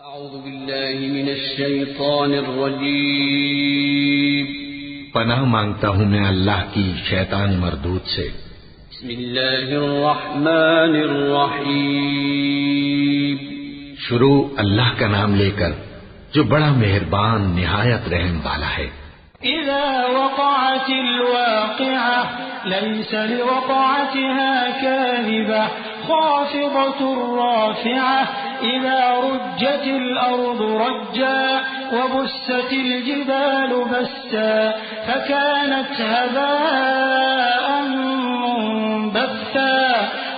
अऊज़ु बिल्लाहि मिनश शैतानिर रजीम। पनाह मांगता हूँ मैं अल्लाह की शैतान मरदूद से। बिस्मिल्लाहिर रहमानिर रहीम। शुरू अल्लाह का नाम लेकर जो बड़ा मेहरबान निहायत रहम वाला है। इज़ा वक़अतिल वाक़िअह लैस लिवक़अतिहा काज़िबह ख़ाफ़िदतुर राफ़िअह इज़ा रुज्जतिल अर्दु रज्जा वबुस्सतिल जिबालु बस्सा फकानत हबाअन मुंबस्सा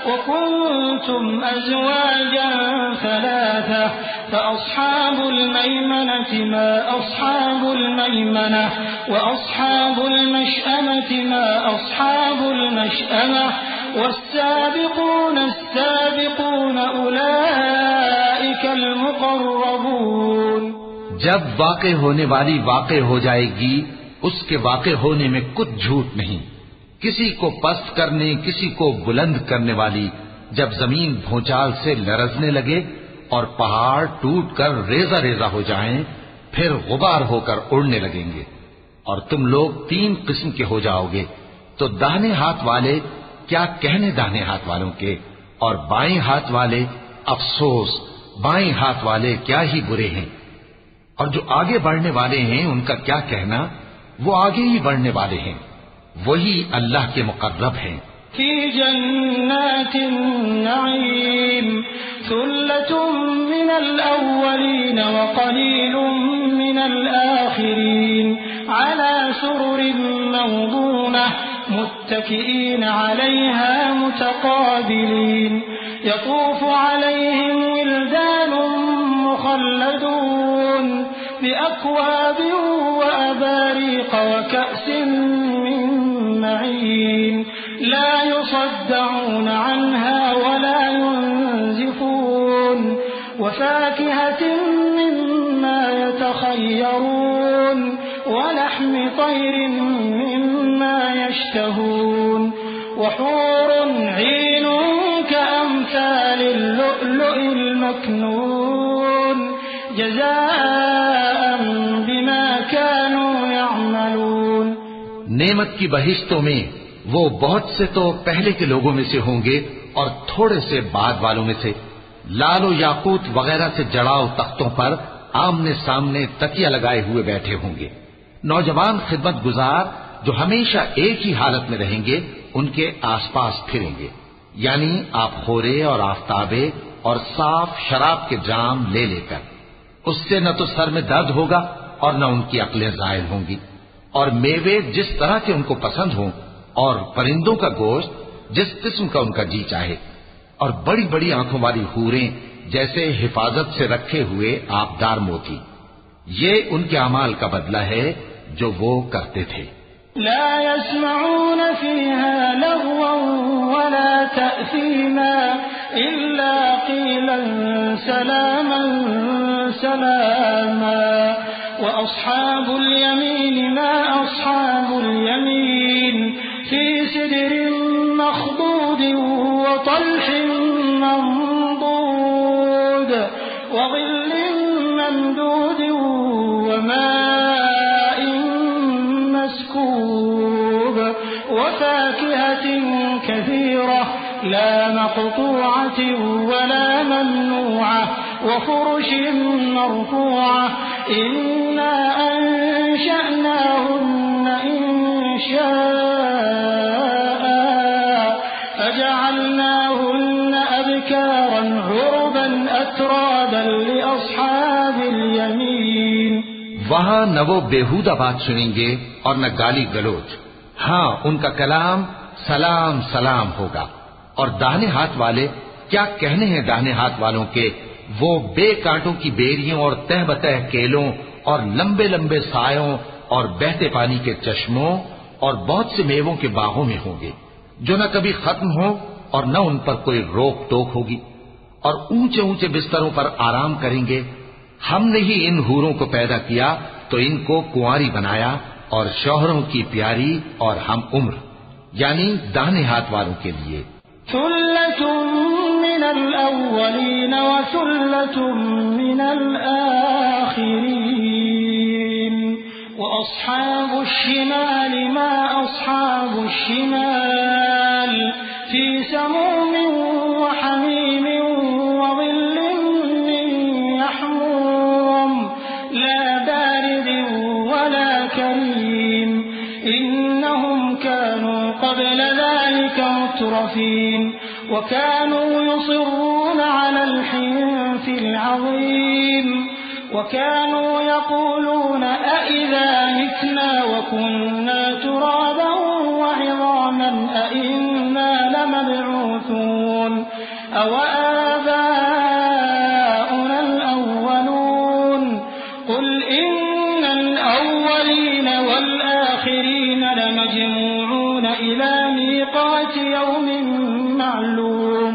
वकुंतुम अज़वाजन सलासा फअस्हाबुल मैमनति मा अस्हाबुल मैमनह वअस्हाबुल मशअमति मा अस्हाबुल मशअमह वस्साबिक़ून अस्साबिक़ून उलाइकल मुक़र्रबून। जब वाक़े होने वाली वाक़े हो जाएगी उसके वाक़े होने में कुछ झूठ नहीं। किसी को पस्त करने किसी को बुलंद करने वाली जब जमीन भूचाल से लरजने लगे और पहाड़ टूटकर रेजा रेजा हो जाएं, फिर गुबार होकर उड़ने लगेंगे और तुम लोग तीन किस्म के हो जाओगे। तो दाहिने हाथ वाले क्या कहने दाहिने हाथ वालों के, और बाएं हाथ वाले अफसोस बाएं हाथ वाले क्या ही बुरे हैं। और जो आगे बढ़ने वाले हैं उनका क्या कहना, वो आगे ही बढ़ने वाले हैं, वही अल्लाह के मुक़र्रब हैं। फी जन्नातिन नईम सुल्लतुम मिनल अव्वलीन व क़लीलुम मिनल आखिरीन अला सुरुरिन मौदूनह मुत्तकिईन अलैहा मुतक़ाबिलीन यतूफ़ु अलैहिम विल्दानुम मुख़ल्लदून बिअक्वाबिन व अबारीक़ व कअसिन मिन मईन ला युصدعون عنها वला युनज़िफून वफ़ाकिहतिन मिम्मा यतख़य्यरून वलहमि तयरिन मिम्मा यश्तहून वहूरुन ईन कअम्सालिल लुअलुइल मकनून जज़ाअन बिमा कानू यअमलून। नेमत की बहिश्तों में वो बहुत से तो पहले के लोगों में से होंगे और थोड़े से बाद वालों में से लालो याकूत वगैरह से जड़ाव तख्तों पर आमने सामने तकिया लगाए हुए बैठे होंगे। नौजवान खिदमत गुजार जो हमेशा एक ही हालत में रहेंगे उनके आसपास फिरेंगे, यानी आप खोरे और आफ्ताबे और साफ शराब के जाम ले लेकर। उससे न तो सर में दर्द होगा और न उनकी अक्लें जायल होंगी, और मेवे जिस तरह के उनको पसंद हों और परिंदों का गोश्त जिस किस्म का उनका जी चाहे, और बड़ी बड़ी आंखों वाली हूरें जैसे हिफाजत से रखे हुए आबदार मोती। ये उनके अमाल का बदला है जो वो करते थे। ला यस्मऊन फीहा लग़वन वला तअसीमा इल्ला क़ीलन सलामन सलामा व अस्हाबुल यमीन मा अस्हाबुल यमीन फी सिदरिन मख़दूदिन व तल्हिन मंदूद व ज़िल्लिन ममदूदिन व माइन मस्कूब व फ़ाकिहतिन कसीरह ला मक़तूअतिन वला ममनूअह व फ़ुरुशिन मरफ़ूअह इन्ना अंशअनाहुन्न इंशाअ फजअलनाहुन्न अबकारन उरबन अतराबन लिअस्हाबिल यमीन। वहां न वो बेहूदा बात सुनेंगे और न गाली गलोच। हाँ, उनका कलाम सलाम सलाम होगा। और दाहिने हाथ वाले क्या कहने हैं दाहिने हाथ वालों के, वो बेकांटों की बेरियों और तह बतह केलों और लंबे लंबे सायों और बहते पानी के चश्मों और बहुत से मेवों के बागों में होंगे जो न कभी खत्म हो और न उन पर कोई रोक टोक होगी, और ऊंचे ऊंचे बिस्तरों पर आराम करेंगे। हमने ही इन हूरों को पैदा किया तो इनको कुंवारी बनाया और शौहरों की प्यारी और हम उम्र, यानी दाहिने हाथ वालों के लिए। सुल्लतुम मिनल अव्वलीन व सुल्लतुम मिनल الشمال ما أصحاب الشمال في سموم وحميم وظل من يحموم لا بارد ولا كريم إنهم كانوا قبل ذلك مترفين وكانوا يصرون على الحنث العظيم وكانوا يقولون أئذا متنا وكنا ترابا وعظاما أئنا لمبعوثون أوآباؤنا الأولون قل إن الأولين والآخرين لمجموعون إلى ميقات يوم معلوم।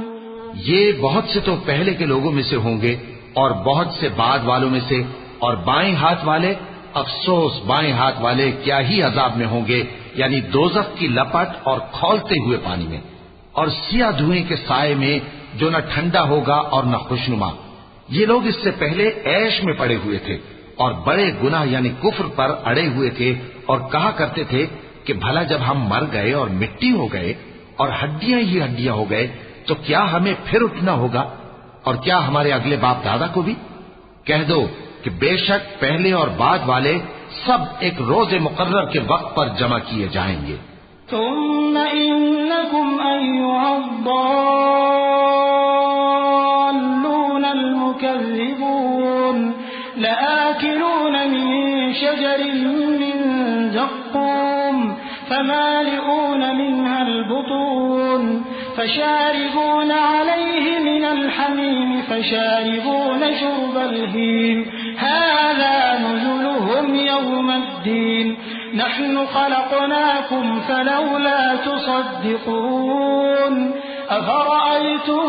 ये बहुत से तो पहले के लोगों में से होंगे और बहुत से बाद वालों में से, और बाएं हाथ वाले, अफसोस बाएं हाथ वाले क्या ही अजाब में होंगे, यानी दोज़ख की लपट और खौलते हुए पानी में, और सिया धुएं के साए में जो न ठंडा होगा और न खुशनुमा। ये लोग इससे पहले ऐश में पड़े हुए थे और बड़े गुनाह यानी कुफ्र पर अड़े हुए थे और कहा करते थे कि भला जब हम मर गए और मिट्टी हो गए और हड्डियां ही हड्डियां हो गए तो क्या हमें फिर उठना होगा, और क्या हमारे अगले बाप दादा को भी? कह दो कि बेशक पहले और बाद वाले सब एक रोजे मुकर्रर के वक्त पर जमा किए जाएंगे। थुम्म इन्नकुम अय्युहद्दाल्लून अल-मुकज़्ज़िबून लआकिलून मिन शजरिन मिन ज़क़्क़ूम फमालिऊन मिनहा अल-बुतून فشاربون عليه من الحميم فشاربون شرب الهيم هذا نزلهم يوم الدين نحن خلقناكم فلولا تصدقون أفرأيتم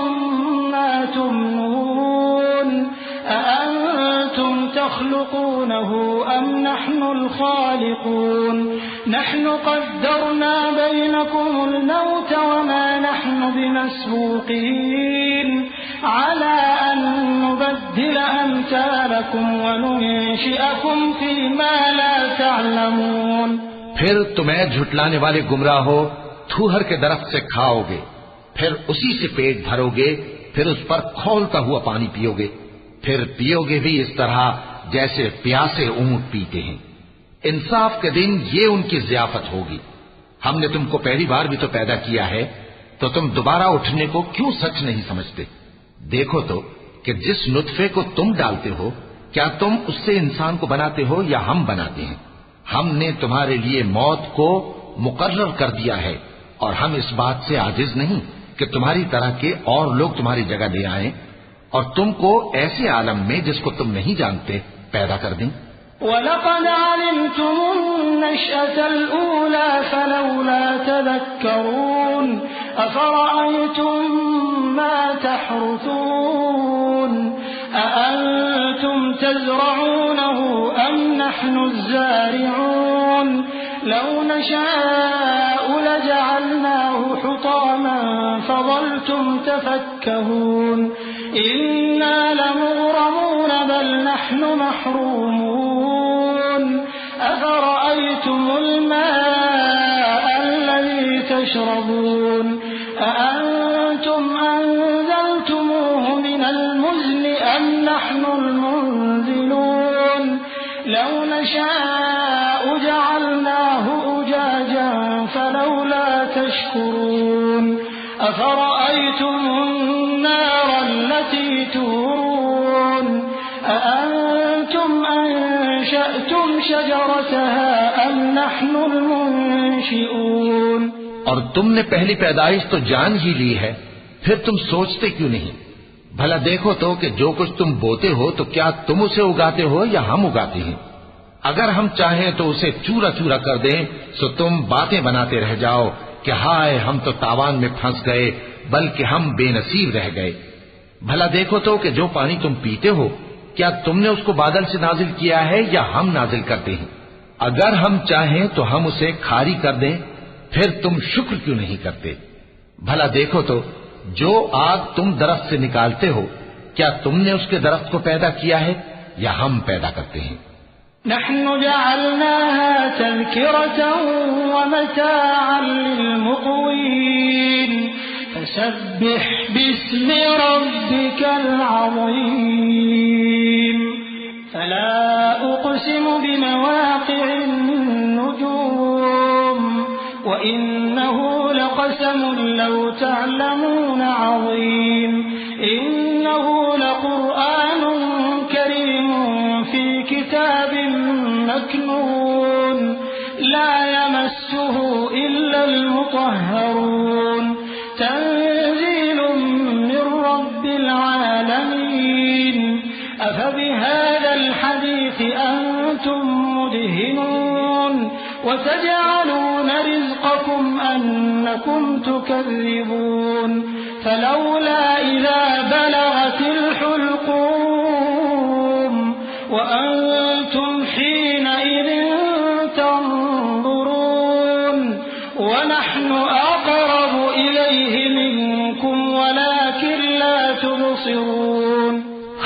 ما تمنون أأنتم تخلقونه أم نحن الخالقون نحن قدرنا بينكم الموت وما نحن بمسبوقين على أن نبدل أمثالكم وننشئكم فيما لا تعلمون। फिर तुम्हें झुटलाने वाले गुमराह हो थूहर के दरख्त से खाओगे, फिर उसी से पेट भरोगे, फिर उस पर खौलता हुआ पानी पियोगे, फिर पियोगे भी इस तरह जैसे प्यासे ऊंट पीते हैं। इंसाफ के दिन ये उनकी ज़ियाफत होगी। हमने तुमको पहली बार भी तो पैदा किया है, तो तुम दोबारा उठने को क्यों सच नहीं समझते? देखो तो कि जिस नुत्फे को तुम डालते हो क्या तुम उससे इंसान को बनाते हो या हम बनाते हैं? हमने तुम्हारे लिए मौत को मुकर्रर कर दिया है और हम इस बात से आजिज नहीं कि तुम्हारी तरह के और लोग तुम्हारी जगह ले आएं और तुमको ऐसे आलम में जिसको तुम नहीं जानते पैदा कर दें। वलक़द अलिमतुम नश्अतल ऊला फलौला तज़क्करून अफ़रअयतुम मा तहरुथून अअंतुम तज़रऊनहु अम नहनु ज़ारिऊन लौ नशाअु लजअलनाहु हुतामन फज़ल्तुम तफक्कहून इन्ना लमुग़रमून बल नहनु महरूमून अफ़रअयतुमुल माअ अल्लज़ी तशरबून अअंतुम अनज़लतमूहु मिनल मुज़्नि अम नहनुल मुनज़िलून लौ नशाअु जअलनाहु उजाजन फलौला तशकुरून अफ़रअयतुमुन नार التي تورون أأنتم أنشأتم شجرتها أم نحن المنشئون। और तुमने पहली पैदाइश तो जान ही ली है, फिर तुम सोचते क्यों नहीं? भला देखो तो कि जो कुछ तुम बोते हो तो क्या तुम उसे उगाते हो या हम उगाते हैं? अगर हम चाहें तो उसे चूरा चूरा कर दें तो तुम बातें बनाते रह जाओ कि हाय हम तो तावान में फंस गए, बल्कि हम बेनसीब रह गए। भला देखो तो कि जो पानी तुम पीते हो क्या तुमने उसको बादल से नाजिल किया है या हम नाजिल करते हैं? अगर हम चाहें तो हम उसे खारी कर दें, फिर तुम शुक्र क्यों नहीं करते? भला देखो तो जो आग तुम दरख्त से निकालते हो क्या तुमने उसके दरख्त को पैदा किया है या हम पैदा करते हैं? नहनु जअलनाहा तज़किरतन व मताअन लिलमुक़वीन फसब्बिह बिस्मि रब्बिकल अज़ीम फला उक़सिमु बिमवाक़िअन नुजूम व इन्नहु लक़समुन लौ तअलमून अज़ीम इन्नहु लक़ुरआनुन करीमुन फ़ी किताबिन मकनून ला यमस्सुहु इल्लल मुतहहरून तंज़ीलुम मिर रब्बिल आलमीन अफ़बिहाज़ल हदीस अंतुम मुदहिनून वतजअलून रिज़क़कुम अन्नकुम तुकज़्ज़िबून फलौला इज़ा बलगतिल हुल्क़ूम वअंतुम हीनइज़िन तंज़ुरून वनहनु अक़रबु इलैहि मिनकुम वलाकिन ला तुबसिरून।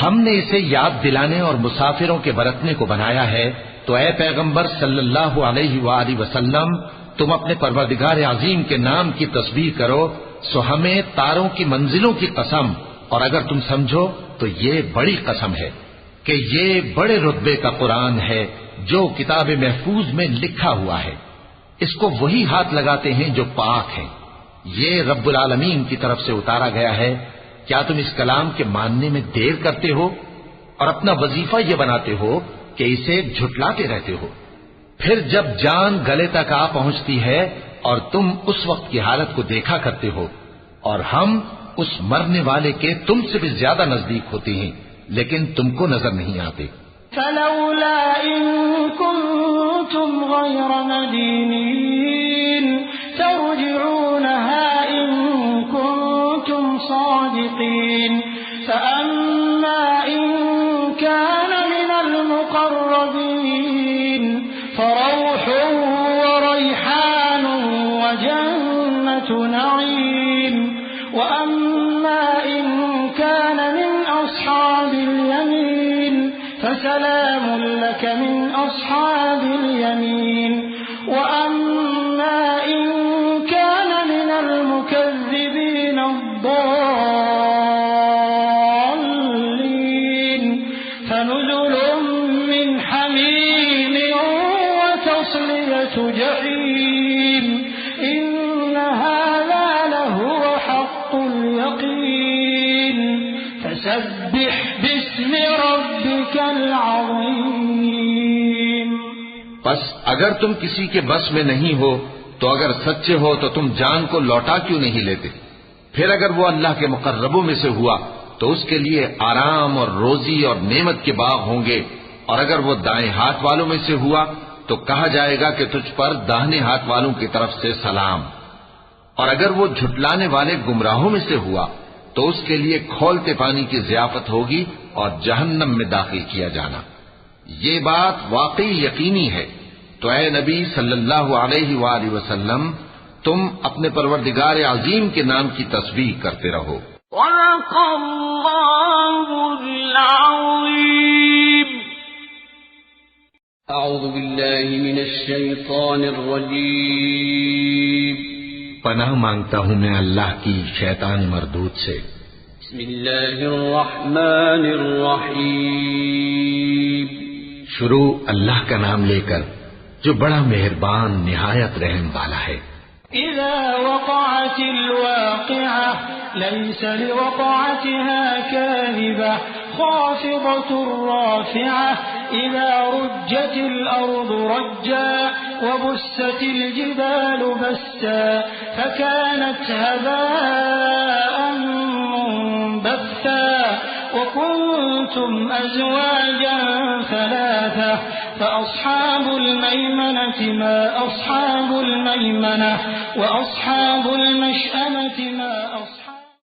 हमने इसे याद दिलाने और मुसाफिरों के बरतने को बनाया है, तो ऐ पैगंबर सल्लल्लाहु अलैहि वसल्लम तुम अपने परवरदिगार अजीम के नाम की तस्बीह करो, सो हमें तारों की मंजिलों की कसम, और अगर तुम समझो तो ये बड़ी कसम है कि ये बड़े रुतबे का कुरान है जो किताब महफूज में लिखा हुआ है। इसको वही हाथ लगाते हैं जो पाक हैं। ये रब्बुल आलमीन की तरफ से उतारा गया है। क्या तुम इस कलाम के मानने में देर करते हो और अपना वजीफा ये बनाते हो कि इसे झुटलाते रहते हो? फिर जब जान गले तक आ पहुंचती है और तुम उस वक्त की हालत को देखा करते हो, और हम उस मरने वाले के तुमसे भी ज्यादा नजदीक होते हैं, लेकिन तुमको नजर नहीं आते। फलौला इन कुंतुम गैर मदीनीन तर्जिऊनहा इन कुंतुम सादिकीन फअम्मा इन कान मिनल मुक़र्रबीन फरौहुन व रैहानुन व जन्नतु नईम व अम्मा इन कान मिन अस्हाबिल यमीन फसलामुन लक मिन अस्हाबिल यमीन व अम्मा इन कान मिनल मुकज़्ज़िबीन अद्दाल्लीन फनुज़ुलुम मिन हमीम व तस्लियतु जहीम इन्न हाज़ा लहुव हक़्क़ुल यक़ीन फसब्बिह बिस्मि रब्बिकल अज़ीम। बस अगर तुम किसी के बस में नहीं हो, तो अगर सच्चे हो तो तुम जान को लौटा क्यों नहीं लेते? फिर अगर वो अल्लाह के मुकर्रबों में से हुआ तो उसके लिए आराम और रोजी और नेमत के बाग होंगे, और अगर वो दाएं हाथ वालों में से हुआ तो कहा जाएगा कि तुझ पर दाहिने हाथ वालों की तरफ से सलाम। और अगर वो झुटलाने वाले गुमराहों में से हुआ तो उसके लिए खौलते पानी की ज़ियाफत होगी और जहन्नम में दाखिल किया जाना। ये बात वाकई यकीनी है। तो ऐ नबी सल्लल्लाहु अलैहि वसल्लम तुम अपने परवरदिगार अजीम के नाम की तस्बीह करते रहो। अऊज़ु बिल्लाहि मिनश शैतानिर रजीम। पनाह मांगता हूँ मैं अल्लाह की शैतान मरदूद से। बिस्मिल्लाहिर रहमानिर रहीम। शुरू अल्लाह का नाम लेकर जो बड़ा मेहरबान निहायत रहम वाला है। इज़ा वक़अतिल वाक़िअह लैसा लिवक़अतिहा काज़िबह ख़ाफ़िदतुर राफ़िअह इज़ा रुज्जतिल अर्दु रज्जा व बुस्सतिल जिबालु बस्सा फकानत हबाअन मुंबत्था व कुंतुम अज़वाजन थलाथा फअस्हाबुल मैमनति मा अस्हाबुल मैमनह व अस्हाबुल मशअमति मा